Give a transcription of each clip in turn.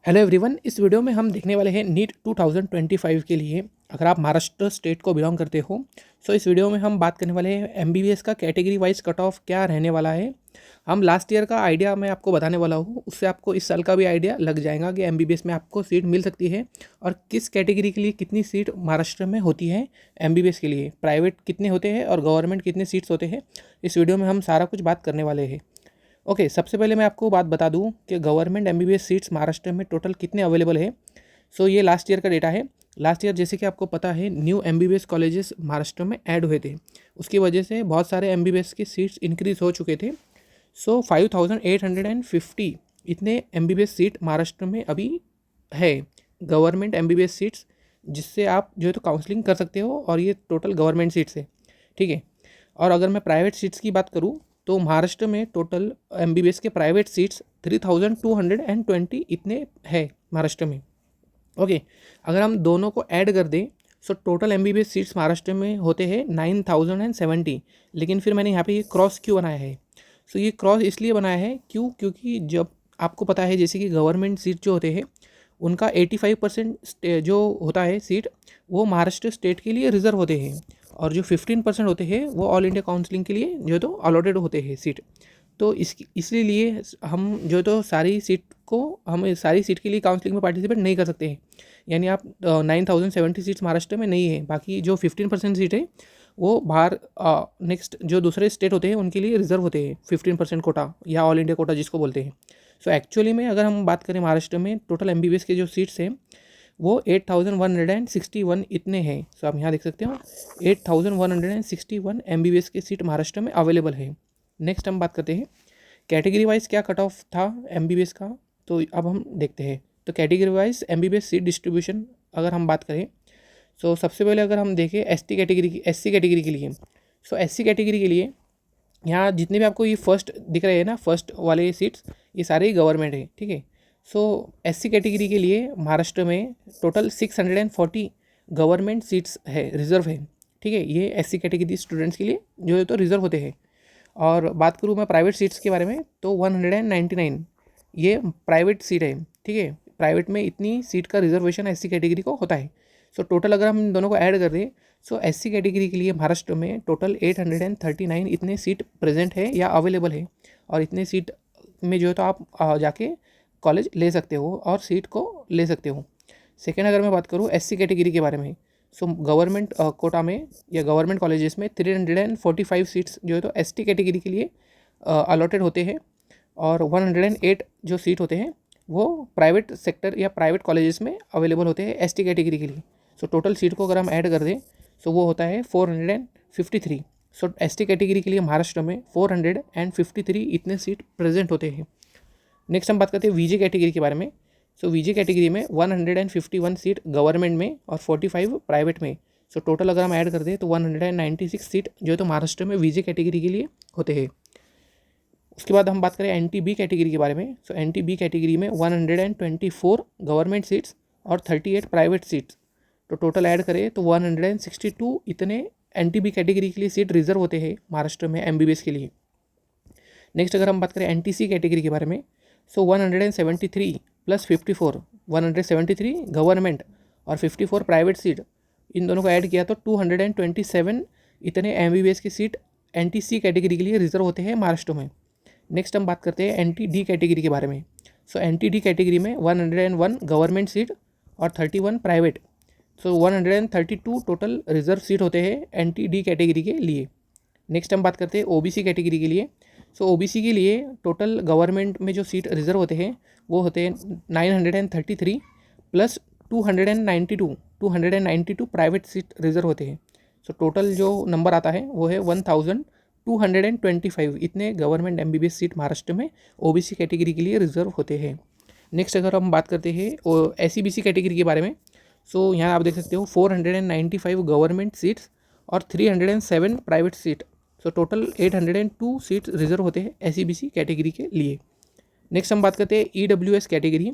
Hello everyone, इस video में हम देखने वाले हैं नीट 2025 के लिए। अगर आप महाराष्ट्र स्टेट को बिलोंग करते हो तो इस वीडियो में हम बात करने वाले हैं एमबीबीएस का कैटेगरी वाइज कट ऑफ क्या रहने वाला है। हम लास्ट ईयर का आइडिया मैं आपको बताने वाला हूँ, उससे आपको इस साल का भी आइडिया लग जाएगा कि एमबीबीएस में आपको सीट मिल सकती है और किस कैटेगरी के लिए कितनी सीट महाराष्ट्र में होती है। एमबीबीएस के लिए प्राइवेट कितने होते हैं और गवर्नमेंट कितने सीट्स होते हैं, इस वीडियो में हम सारा कुछ बात करने वाले हैं। ओके, सबसे पहले मैं आपको बात बता दूं कि गवर्नमेंट एमबीबीएस सीट्स महाराष्ट्र में टोटल कितने अवेलेबल है। ये लास्ट ईयर का डेटा है। लास्ट ईयर जैसे कि आपको पता है न्यू एमबीबीएस कॉलेजेस महाराष्ट्र में ऐड हुए थे, उसकी वजह से बहुत सारे एमबीबीएस की सीट्स इंक्रीज हो चुके थे। 5850 इतने एमबीबीएस सीट महाराष्ट्र में अभी है, गवर्नमेंट एमबीबीएस सीट्स, जिससे आप जो है तो काउंसलिंग कर सकते हो और ये टोटल गवर्नमेंट सीट्स है, ठीक है। और अगर मैं प्राइवेट सीट्स की बात करूँ तो महाराष्ट्र में टोटल एमबीबीएस के प्राइवेट सीट्स 3220 इतने हैं महाराष्ट्र में। ओके, अगर हम दोनों को ऐड कर दें तो टोटल एमबीबीएस सीट्स महाराष्ट्र में होते हैं 9070। लेकिन फिर मैंने यहाँ पे ये क्रॉस क्यों बनाया है? ये क्रॉस इसलिए बनाया है क्योंकि जब आपको पता है जैसे कि गवर्नमेंट सीट जो होते हैं उनका 85% जो होता है सीट वो महाराष्ट्र स्टेट के लिए रिजर्व होते हैं और जो 15% होते हैं वो ऑल इंडिया काउंसलिंग के लिए जो है तो अलॉटेड होते हैं सीट। तो इसलिए हम जो है तो हम सारी सीट के लिए काउंसलिंग में पार्टिसिपेट नहीं कर सकते हैं। यानी आप 9070 सीट्स महाराष्ट्र में नहीं है, बाकी जो 15% सीट है वो बाहर नेक्स्ट जो दूसरे स्टेट होते हैं उनके लिए रिजर्व होते हैं, 15% कोटा या ऑल इंडिया कोटा जिसको बोलते हैं। एक्चुअली में अगर हम बात करें महाराष्ट्र में टोटल एमबीबीएस के जो सीट्स हैं वो 8161 इतने हैं। आप यहाँ देख सकते हो 8161 एमबीबीएस के सीट महाराष्ट्र में अवेलेबल है। नेक्स्ट हम बात करते हैं कैटेगरी वाइज क्या कट ऑफ था एमबीबीएस का। तो अब हम देखते हैं तो category wise MBBS seat distribution अगर हम बात करें सबसे पहले अगर हम देखें एससी कैटेगरी के लिए, एससी कैटेगरी के लिए यहाँ जितने भी आपको ये फर्स्ट दिख रहे हैं ना, फर्स्ट वाले सीट्स ये सारे ही गवर्नमेंट है, ठीक है। एससी कैटेगरी के लिए महाराष्ट्र में टोटल 640 गवर्नमेंट सीट्स है, रिज़र्व है, ठीक है। ये एससी कैटेगरी स्टूडेंट्स के लिए जो है तो रिज़र्व होते हैं। और बात करूँ मैं प्राइवेट सीट्स के बारे में तो 199 ये प्राइवेट सीट है, ठीक है। प्राइवेट में इतनी सीट का रिजर्वेशन एससी कैटेगरी को होता है। टोटल अगर हम इन दोनों को ऐड कर दें एससी कैटेगरी के लिए महाराष्ट्र में टोटल 839 इतने सीट प्रेजेंट है या अवेलेबल है और इतने सीट में जो है तो आप जाके कॉलेज ले सकते हो और सीट को ले सकते हो। सेकेंड अगर मैं बात करूँ एससी कैटेगरी के बारे में गवर्नमेंट कोटा में या गवर्नमेंट कॉलेजेस में 345 सीट्स जो है तो एसटी कैटेगरी के लिए अलॉटेड होते हैं और 108 जो सीट होते हैं वो प्राइवेट सेक्टर या प्राइवेट कॉलेजेस में अवेलेबल होते हैं एसटी कैटेगरी के लिए। टोटल सीट को अगर हम ऐड कर दें वो होता है 453। एसटी कैटेगरी के लिए महाराष्ट्र में 453 इतने सीट प्रेजेंट होते हैं। नेक्स्ट हम बात करते हैं वीजे कैटेगरी के बारे में। वीजे कैटेगरी में 151 सीट गवर्नमेंट में और 45 प्राइवेट में। टोटल अगर हम ऐड कर दें तो 196 सीट जो है तो महाराष्ट्र में वीजे कैटेगरी के लिए होते हैं। उसके बाद हम बात करें एनटीबी कैटेगरी के बारे में। एनटीबी कैटेगरी में 124 गवर्नमेंट सीट्स और 38 प्राइवेट सीट्स। टोटल ऐड करें तो 162 इतने एनटीबी कैटेगरी के लिए सीट रिजर्व होते हैं महाराष्ट्र में एमबीबीएस के लिए। नेक्स्ट अगर हम बात करें एनटीसी कैटेगरी के बारे में 173 प्लस 54 173 गवर्नमेंट और 54 प्राइवेट सीट, इन दोनों को ऐड किया तो 227 इतने एमबीबीएस की सीट एनटीसी कैटेगरी के लिए रिजर्व होते हैं महाराष्ट्र में। नेक्स्ट हम बात करते हैं एनटीडी कैटेगरी के बारे में। एनटीडी कैटेगरी में 101 गवर्नमेंट सीट और 31 प्राइवेट। 132 टोटल रिजर्व सीट होते हैं एनटीडी कैटेगरी के लिए। नेक्स्ट हम बात करते हैं ओबीसी कैटेगरी के लिए। ओबीसी के लिए टोटल गवर्नमेंट में जो सीट रिजर्व होते हैं वो होते हैं 933 प्लस 292 प्राइवेट सीट रिजर्व होते हैं। टोटल जो नंबर आता है वो है 1225 इतने गवर्नमेंट एमबीबीएस सीट महाराष्ट्र में ओबीसी कैटेगरी के लिए रिजर्व होते हैं। नेक्स्ट अगर हम बात करते हैं एससीबीसी कैटेगरी के बारे में यहाँ आप देख सकते हो 495 गवर्नमेंट सीट्स और 307 private seat. Total 802 seat reserve होते हैं एससीबीसी कैटेगरी के लिए। नेक्स्ट हम बात करते हैं ईडब्ल्यूएस कैटेगरी।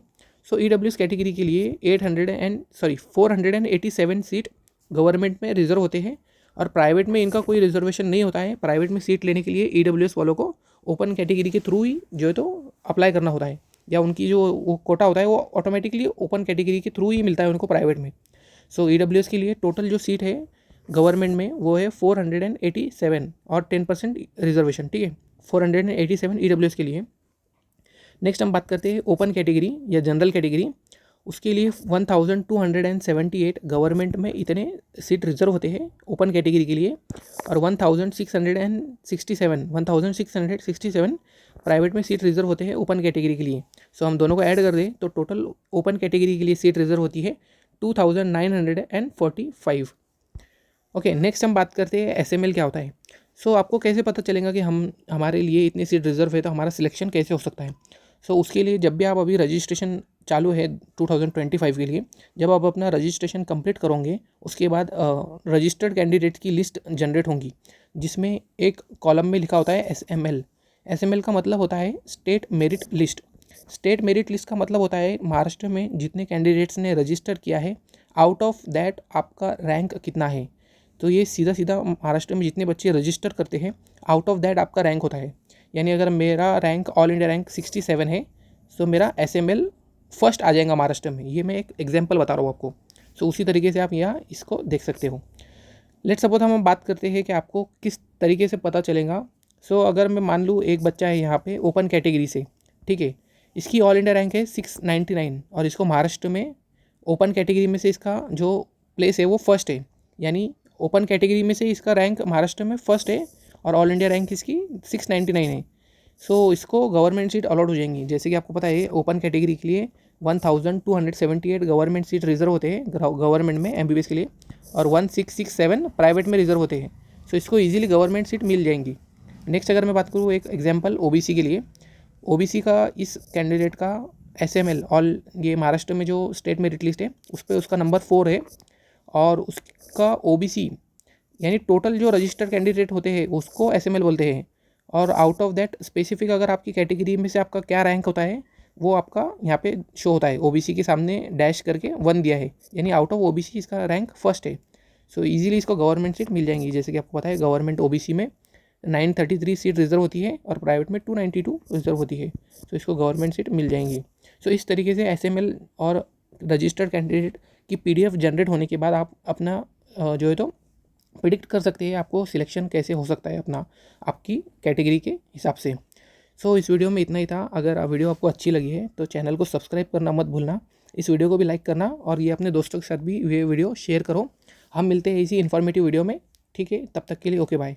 ईडब्ल्यूएस कैटेगरी के लिए 487 सीट गवर्नमेंट में रिजर्व होते हैं और प्राइवेट में इनका कोई रिजर्वेशन नहीं होता है। प्राइवेट में सीट लेने के लिए ईडब्ल्यूएस वालों को ओपन कैटेगरी के थ्रू ही जो है तो अप्लाई करना होता है। या उनकी जो वो कोटा होता है वो ऑटोमेटिकली ओपन कैटेगरी के थ्रू ही मिलता है उनको प्राइवेट में। सो EWS के लिए टोटल जो सीट है गवर्नमेंट में वो है 487 और 10% रिजर्वेशन, ठीक है, 487 EWS के लिए। नेक्स्ट हम बात करते हैं ओपन कैटेगरी या जनरल कैटेगरी, उसके लिए 1278 गवर्नमेंट में इतने सीट रिजर्व होते हैं ओपन कैटेगरी के लिए, और 1667 प्राइवेट में सीट रिजर्व होते हैं ओपन कैटेगरी के लिए। सो हम दोनों को ऐड कर दें तो टोटल ओपन कैटेगरी के लिए सीट रिजर्व होती है 2945। ओके, नेक्स्ट हम बात करते हैं SML क्या होता है। सो आपको कैसे पता चलेगा कि हमारे लिए इतनी सीट रिजर्व है, तो हमारा सिलेक्शन कैसे हो सकता है। सो उसके लिए जब भी आप अभी रजिस्ट्रेशन चालू है 2025 के लिए, जब आप अपना रजिस्ट्रेशन कंप्लीट करोगे उसके बाद रजिस्टर्ड कैंडिडेट की लिस्ट जनरेट होंगी, जिसमें एक कॉलम में लिखा होता है SML। SML का मतलब होता है state merit list. State merit list का मतलब होता है महाराष्ट्र में जितने कैंडिडेट्स ने रजिस्टर किया है, आउट ऑफ दैट आपका रैंक कितना है। तो ये सीधा सीधा महाराष्ट्र में जितने बच्चे रजिस्टर करते हैं, आउट ऑफ दैट आपका रैंक होता है। यानी अगर मेरा रैंक ऑल इंडिया रैंक 67 है, तो मेरा SML फर्स्ट आ जाएगा महाराष्ट्र में। ये मैं एक एग्जांपल बता रहा हूँ आपको। सो उसी तरीके से आप यहाँ इसको देख सकते हो। लेट्स सपोज हम बात करते हैं कि आपको किस तरीके से पता चलेगा। सो अगर मैं मान लूँ एक बच्चा है यहाँ पे ओपन कैटेगरी से, ठीक है, इसकी ऑल इंडिया रैंक है 699 और इसको महाराष्ट्र में ओपन कैटेगरी में से इसका जो प्लेस है वो फर्स्ट है, यानी ओपन कैटेगरी में से इसका रैंक महाराष्ट्र में फर्स्ट है और ऑल इंडिया रैंक इसकी 699 है। सो इसको गवर्नमेंट सीट अलॉट हो जाएंगी। जैसे कि आपको पता है ओपन कैटेगरी के लिए 1278 गवर्नमेंट सीट रिजर्व होते हैं गवर्नमेंट में MBBS के लिए, और 1667 प्राइवेट में रिजर्व होते हैं। सो इसको ईजिली गवर्नमेंट सीट मिल जाएंगी। नेक्स्ट अगर मैं बात करूँ एक एग्जाम्पल OBC के लिए, OBC का इस कैंडिडेट का SML ऑल ये महाराष्ट्र में जो स्टेट मेरिट लिस्ट है उस पर उसका नंबर 4 है, और उसका OBC यानी टोटल जो रजिस्टर्ड कैंडिडेट होते हैं उसको SML बोलते हैं। और आउट ऑफ दैट स्पेसिफिक अगर आपकी कैटेगरी में से आपका क्या रैंक होता है वो आपका यहाँ पे शो होता है। OBC के सामने डैश करके 1 दिया है, यानी आउट ऑफ OBC इसका रैंक फर्स्ट है। सो इजीली इसको गवर्नमेंट सीट मिल जाएंगी। जैसे कि आपको पता है गवर्नमेंट OBC में 933 सीट रिजर्व होती है और प्राइवेट में 292 रिजर्व होती है। सो इसको गवर्नमेंट सीट मिल जाएंगी। सो इस तरीके से SML और रजिस्टर्ड कैंडिडेट की PDF जनरेट होने के बाद आप अपना जो है तो प्रिडिक्ट कर सकते हैं आपको सिलेक्शन कैसे हो सकता है अपना आपकी कैटेगरी के हिसाब से। सो इस वीडियो में इतना ही था। अगर वीडियो आपको अच्छी लगी है तो चैनल को सब्सक्राइब करना मत भूलना, इस वीडियो को भी लाइक करना और ये अपने दोस्तों के साथ भी ये वीडियो शेयर करो। हम मिलते हैं इसी इन्फॉर्मेटिव वीडियो में, ठीक है, तब तक के लिए ओके बाय।